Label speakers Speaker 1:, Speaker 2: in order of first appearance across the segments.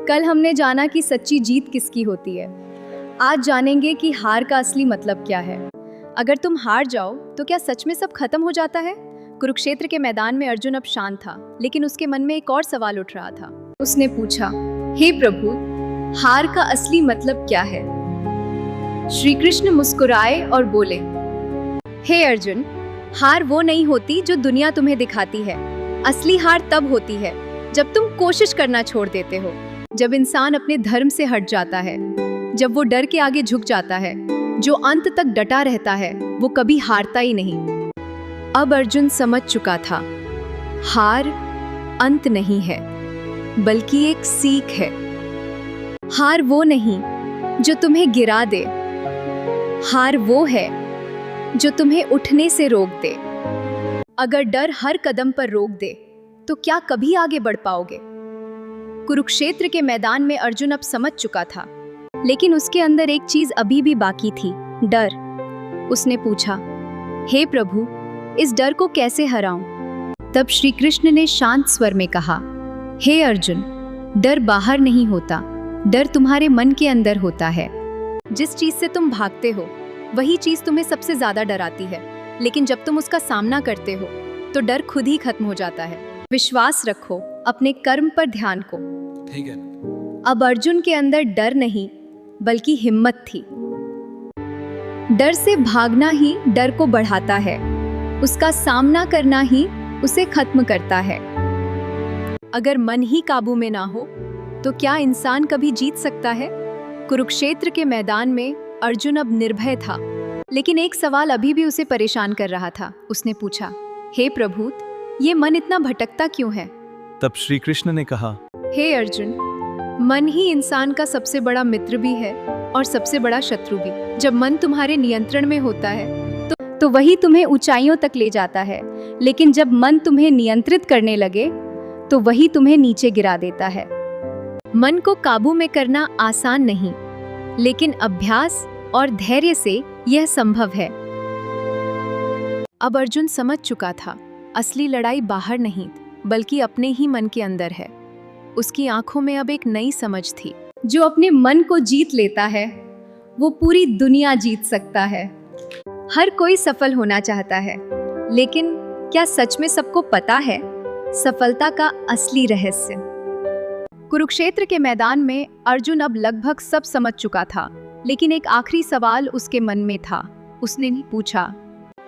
Speaker 1: कल हमने जाना कि सच्ची जीत किसकी होती है। आज जानेंगे कि हार का असली मतलब क्या है। अगर तुम हार जाओ तो क्या सच में सब खत्म हो जाता है? कुरुक्षेत्र के मैदान में अर्जुन अब शांत था, लेकिन उसके मन में एक और सवाल उठ रहा था। उसने पूछा, हे प्रभु, हार का असली मतलब क्या है? श्री कृष्ण मुस्कुराए और बोले, हे अर्जुन, हार वो नहीं होती जो दुनिया तुम्हें दिखाती है। असली हार तब होती है जब तुम कोशिश करना छोड़ देते हो, जब इंसान अपने धर्म से हट जाता है, जब वो डर के आगे झुक जाता है। जो अंत तक डटा रहता है वो कभी हारता ही नहीं। अब अर्जुन समझ चुका था, हार अंत नहीं है, बल्कि एक सीख है। हार वो नहीं जो तुम्हें गिरा दे, हार वो है जो तुम्हें उठने से रोक दे। अगर डर हर कदम पर रोक दे तो क्या कभी आगे बढ़ पाओगे? कुरुक्षेत्र के मैदान में अर्जुन अब समझ चुका था, लेकिन उसके अंदर एक चीज अभी भी बाकी थी, डर। उसने पूछा, हे प्रभु, इस डर को कैसे हराऊं? तब श्री कृष्ण ने शांत स्वर में कहा, हे अर्जुन, डर बाहर नहीं होता, डर तुम्हारे मन के अंदर होता है। जिस चीज से तुम भागते हो वही चीज तुम्हें सबसे ज्यादा डराती है, लेकिन जब तुम उसका सामना करते हो तो डर खुद ही खत्म हो जाता है। विश्वास रखो अपने कर्म पर ध्यान को।
Speaker 2: ठीक है।
Speaker 1: अब अर्जुन के अंदर डर नहीं बल्कि हिम्मत थी। डर से भागना ही डर को बढ़ाता है, उसका सामना करना ही उसे खत्म करता है। अगर मन ही काबू में ना हो तो क्या इंसान कभी जीत सकता है? कुरुक्षेत्र के मैदान में अर्जुन अब निर्भय था, लेकिन एक सवाल अभी भी उसे परेशान कर रहा था। उसने पूछा, हे प्रभु, ये मन इतना भटकता क्यों है?
Speaker 2: तब श्री कृष्ण ने कहा,
Speaker 1: हे अर्जुन, मन ही इंसान का सबसे बड़ा मित्र भी है और सबसे बड़ा शत्रु भी। जब मन तुम्हारे नियंत्रण में होता है तो वही तुम्हें ऊंचाइयों तक ले जाता है, लेकिन जब मन तुम्हें नियंत्रित करने लगे तो वही तुम्हें नीचे गिरा देता है। मन को काबू में करना आसान नहीं, लेकिन अभ्यास और धैर्य से यह संभव है। अब अर्जुन समझ चुका था, असली लड़ाई बाहर नहीं बल्कि अपने ही मन के अंदर है। उसकी आंखों में अब एक नई समझ थी। जो अपने मन को जीत लेता है वो पूरी दुनिया जीत सकता है। हर कोई सफल होना चाहता है, लेकिन क्या सच में सबको पता है सफलता का असली रहस्य? कुरुक्षेत्र के मैदान में अर्जुन अब लगभग सब समझ चुका था, लेकिन एक आखिरी सवाल उसके मन में था। उसने पूछा,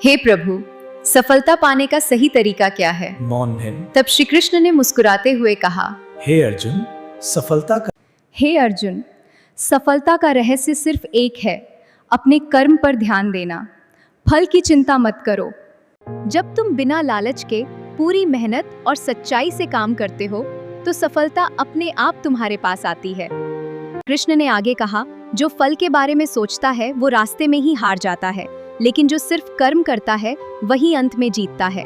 Speaker 1: हे प्रभु, सफलता पाने का सही तरीका क्या है?
Speaker 2: मौन है।
Speaker 1: तब श्री कृष्ण ने मुस्कुराते हुए कहा,
Speaker 2: हे अर्जुन, सफलता का रहस्य सिर्फ एक है, अपने कर्म पर ध्यान देना। फल की चिंता मत करो। जब तुम बिना लालच के पूरी मेहनत और सच्चाई से काम करते हो तो सफलता अपने आप तुम्हारे पास आती है। कृष्ण ने आगे कहा, जो फल के बारे में सोचता है वो रास्ते में ही हार जाता है, लेकिन जो सिर्फ कर्म करता है वही अंत में जीतता है।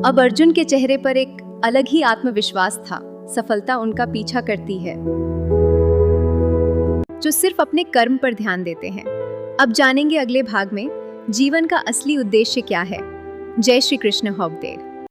Speaker 2: अब अर्जुन के चेहरे पर एक अलग ही आत्मविश्वास था। सफलता उनका पीछा करती है जो सिर्फ अपने कर्म पर ध्यान देते हैं। अब जानेंगे अगले भाग में जीवन का असली उद्देश्य क्या है। जय श्री कृष्ण। हॉबदेव।